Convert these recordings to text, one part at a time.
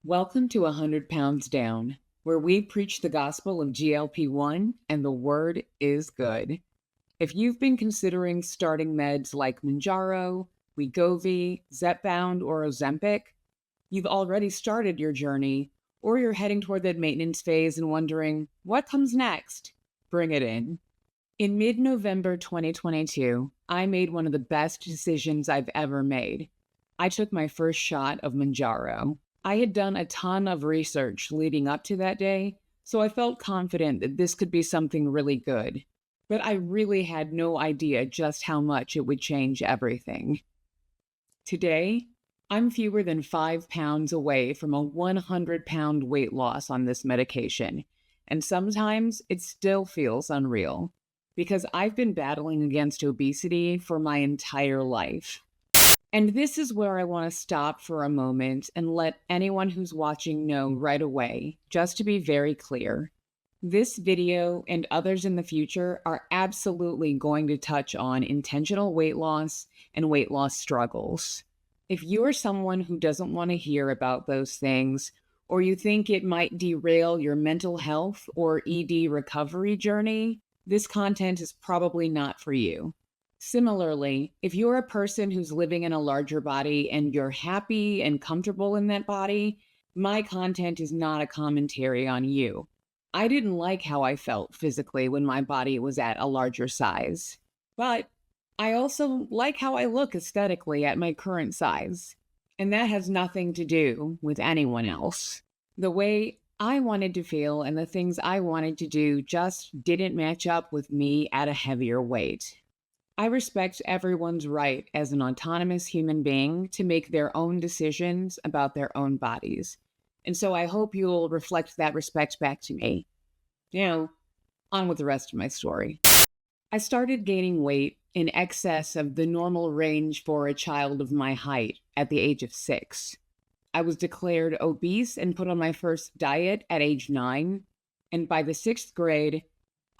Welcome to 100 Pounds Down, where we preach the gospel of GLP-1 and the word is good. If you've been considering starting meds like Mounjaro, Wegovy, Zepbound, or Ozempic, you've already started your journey, or you're heading toward that maintenance phase and wondering, what comes next? Bring it in. In mid-November 2022, I made one of the best decisions I've ever made. I took my first shot of Mounjaro. I had done a ton of research leading up to that day, so I felt confident that this could be something really good. But I really had no idea just how much it would change everything. Today, I'm fewer than 5 pounds away from a 100-pound weight loss on this medication, and sometimes it still feels unreal because I've been battling against obesity for my entire life. And this is where I want to stop for a moment and let anyone who's watching know right away, just to be very clear. This video and others in the future are absolutely going to touch on intentional weight loss and weight loss struggles. If you are someone who doesn't want to hear about those things, or you think it might derail your mental health or ED recovery journey, this content is probably not for you. Similarly, if you're a person who's living in a larger body and you're happy and comfortable in that body, my content is not a commentary on you. I didn't like how I felt physically when my body was at a larger size, but I also like how I look aesthetically at my current size. And that has nothing to do with anyone else. The way I wanted to feel and the things I wanted to do just didn't match up with me at a heavier weight. I respect everyone's right as an autonomous human being to make their own decisions about their own bodies. And so I hope you'll reflect that respect back to me. On with the rest of my story. I started gaining weight in excess of the normal range for a child of my height at the age of 6. I was declared obese and put on my first diet at age 9. And by the 6th grade,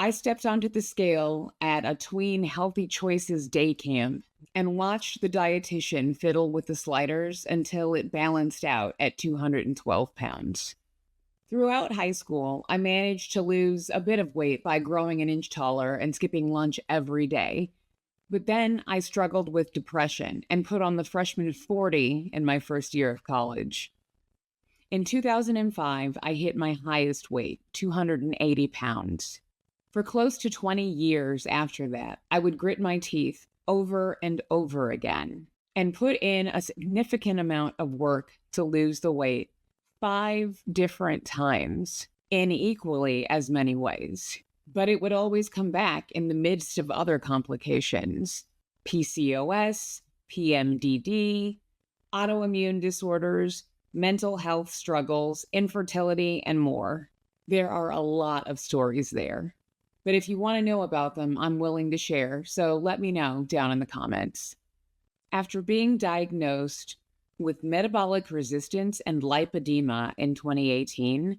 I stepped onto the scale at a tween Healthy Choices day camp and watched the dietitian fiddle with the sliders until it balanced out at 212 pounds. Throughout high school, I managed to lose a bit of weight by growing an inch taller and skipping lunch every day. But then I struggled with depression and put on the freshman 40 in my first year of college. In 2005, I hit my highest weight, 280 pounds. For close to 20 years after that, I would grit my teeth over and over again and put in a significant amount of work to lose the weight 5 different times in equally as many ways. But it would always come back in the midst of other complications: PCOS, PMDD, autoimmune disorders, mental health struggles, infertility, and more. There are a lot of stories there. But if you want to know about them, I'm willing to share, so let me know down in the comments. After being diagnosed with metabolic resistance and lipedema in 2018,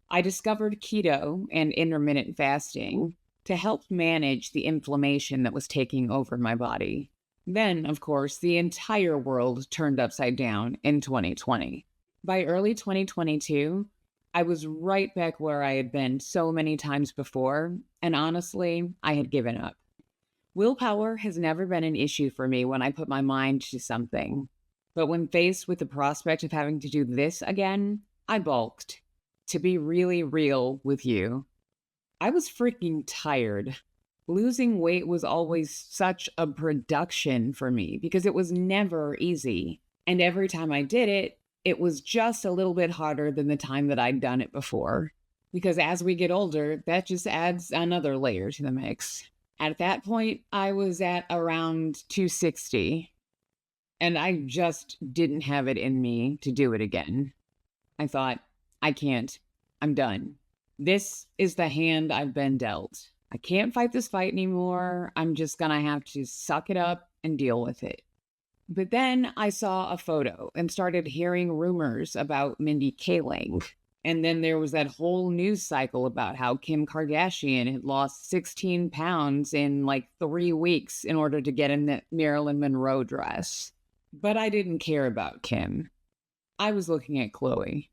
I discovered keto and intermittent fasting to help manage the inflammation that was taking over my body. Then, of course, the entire world turned upside down in 2020. By early 2022, I was right back where I had been so many times before, and honestly, I had given up. Willpower has never been an issue for me when I put my mind to something. But when faced with the prospect of having to do this again, I balked. To be really real with you, I was freaking tired. Losing weight was always such a production for me because it was never easy. And every time I did it, it was just a little bit harder than the time that I'd done it before. Because as we get older, that just adds another layer to the mix. At that point, I was at around 260, and I just didn't have it in me to do it again. I thought, I can't. I'm done. This is the hand I've been dealt. I can't fight this fight anymore. I'm just gonna have to suck it up and deal with it. But then I saw a photo and started hearing rumors about Mindy Kaling. And then there was that whole news cycle about how Kim Kardashian had lost 16 pounds in like 3 weeks in order to get in that Marilyn Monroe dress. But I didn't care about Kim. I was looking at Chloe.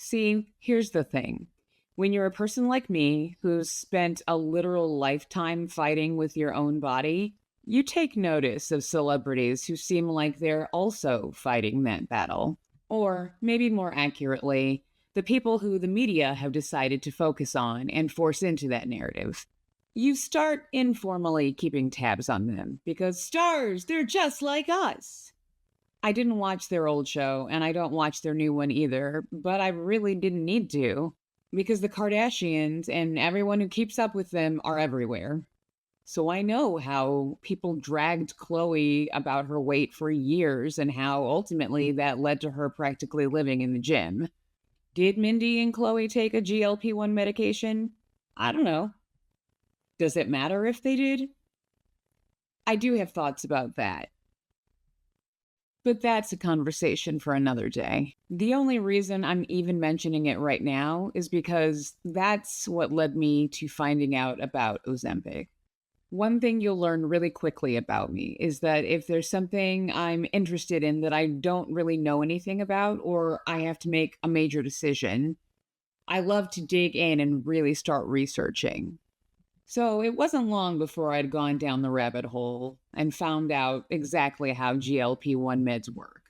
See, here's the thing. When you're a person like me who's spent a literal lifetime fighting with your own body, you take notice of celebrities who seem like they're also fighting that battle. Or, maybe more accurately, the people who the media have decided to focus on and force into that narrative. You start informally keeping tabs on them because stars, they're just like us. I didn't watch their old show, and I don't watch their new one either, but I really didn't need to, because the Kardashians and everyone who keeps up with them are everywhere. So I know how people dragged Chloe about her weight for years and how ultimately that led to her practically living in the gym. Did Mindy and Chloe take a GLP-1 medication? I don't know. Does it matter if they did? I do have thoughts about that. But that's a conversation for another day. The only reason I'm even mentioning it right now is because that's what led me to finding out about Ozempic. One thing you'll learn really quickly about me is that if there's something I'm interested in that I don't really know anything about, or I have to make a major decision, I love to dig in and really start researching. So it wasn't long before I'd gone down the rabbit hole and found out exactly how GLP-1 meds work.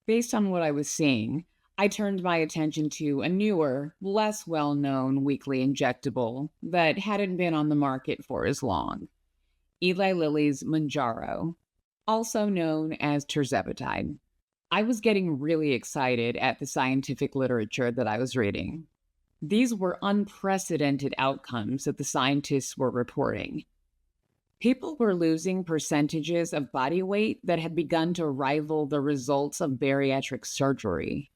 Based on what I was seeing, I turned my attention to a newer, less well known weekly injectable that hadn't been on the market for as long: Eli Lilly's Mounjaro, also known as tirzepatide. I was getting really excited at the scientific literature that I was reading. These were unprecedented outcomes that the scientists were reporting. People were losing percentages of body weight that had begun to rival the results of bariatric surgery.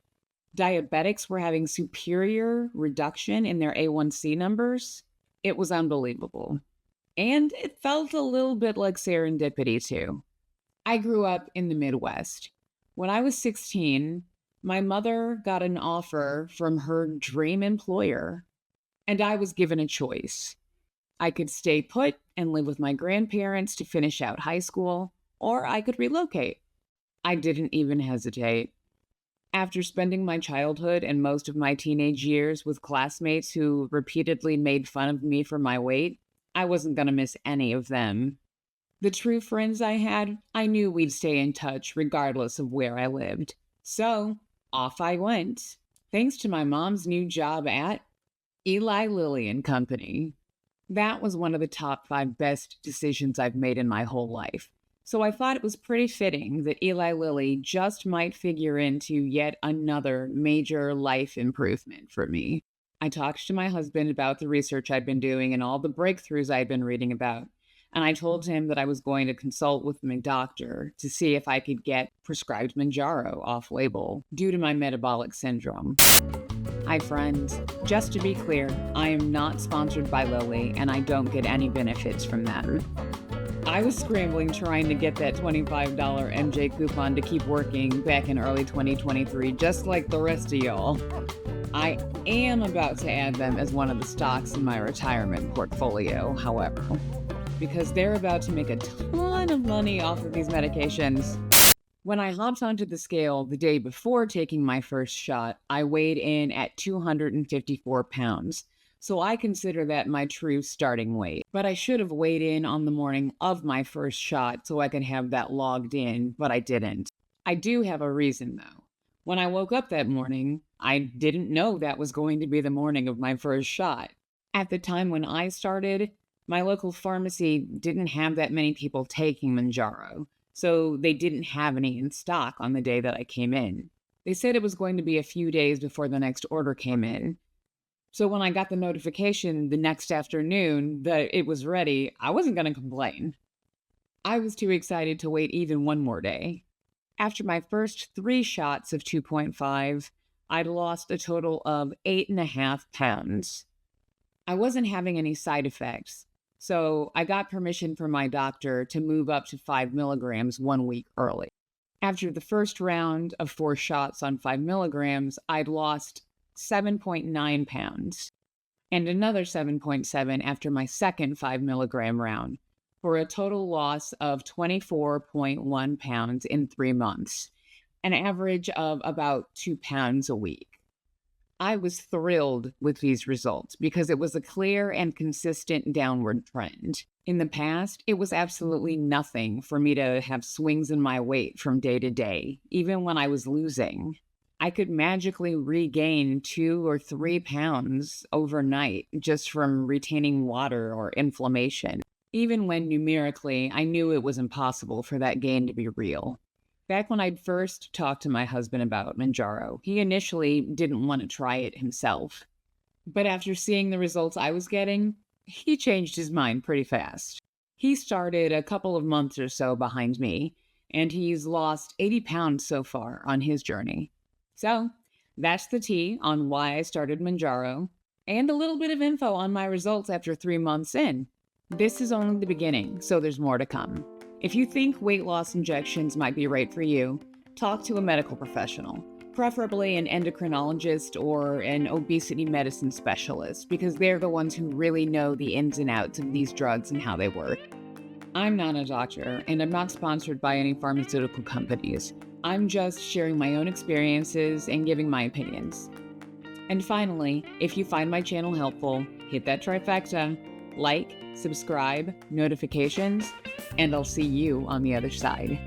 Diabetics were having superior reduction in their A1C numbers. It was unbelievable. And it felt a little bit like serendipity, too. I grew up in the Midwest. When I was 16, my mother got an offer from her dream employer, and I was given a choice. I could stay put and live with my grandparents to finish out high school, or I could relocate. I didn't even hesitate. After spending my childhood and most of my teenage years with classmates who repeatedly made fun of me for my weight, I wasn't going to miss any of them. The true friends I had, I knew we'd stay in touch regardless of where I lived. So, off I went, thanks to my mom's new job at Eli Lilly and Company. That was one of the top 5 best decisions I've made in my whole life. So I thought it was pretty fitting that Eli Lilly just might figure into yet another major life improvement for me. I talked to my husband about the research I'd been doing and all the breakthroughs I'd been reading about, and I told him that I was going to consult with my doctor to see if I could get prescribed Mounjaro off-label due to my metabolic syndrome. Hi friends, just to be clear, I am not sponsored by Lilly and I don't get any benefits from them. I was scrambling trying to get that $25 MJ coupon to keep working back in early 2023, just like the rest of y'all. I am about to add them as one of the stocks in my retirement portfolio, however, because they're about to make a ton of money off of these medications. When I hopped onto the scale the day before taking my first shot, I weighed in at 254 pounds. So I consider that my true starting weight. But I should have weighed in on the morning of my first shot so I could have that logged in, but I didn't. I do have a reason though. When I woke up that morning, I didn't know that was going to be the morning of my first shot. At the time when I started, my local pharmacy didn't have that many people taking Mounjaro, so they didn't have any in stock on the day that I came in. They said it was going to be a few days before the next order came in. So when I got the notification the next afternoon that it was ready, I wasn't going to complain. I was too excited to wait even one more day. After my first 3 shots of 2.5, I'd lost a total of 8.5 pounds. I wasn't having any side effects, so I got permission from my doctor to move up to 5 milligrams 1 week early. After the first round of 4 shots on 5 milligrams, I'd lost 7.9 pounds, and another 7.7 after my second 5 milligram round, for a total loss of 24.1 pounds in 3 months, an average of about 2 pounds a week. I was thrilled with these results because it was a clear and consistent downward trend. In the past, it was absolutely nothing for me to have swings in my weight from day to day, even when I was losing. I could magically regain 2 or 3 pounds overnight just from retaining water or inflammation, even when numerically I knew it was impossible for that gain to be real. Back when I'd first talked to my husband about Mounjaro, he initially didn't want to try it himself. But after seeing the results I was getting, he changed his mind pretty fast. He started a couple of months or so behind me, and he's lost 80 pounds so far on his journey. So, that's the tea on why I started Mounjaro, and a little bit of info on my results after 3 months in. This is only the beginning, so there's more to come. If you think weight loss injections might be right for you, talk to a medical professional, preferably an endocrinologist or an obesity medicine specialist, because they're the ones who really know the ins and outs of these drugs and how they work. I'm not a doctor, and I'm not sponsored by any pharmaceutical companies. I'm just sharing my own experiences and giving my opinions. And finally, if you find my channel helpful, hit that trifecta: like, subscribe, notifications, and I'll see you on the other side.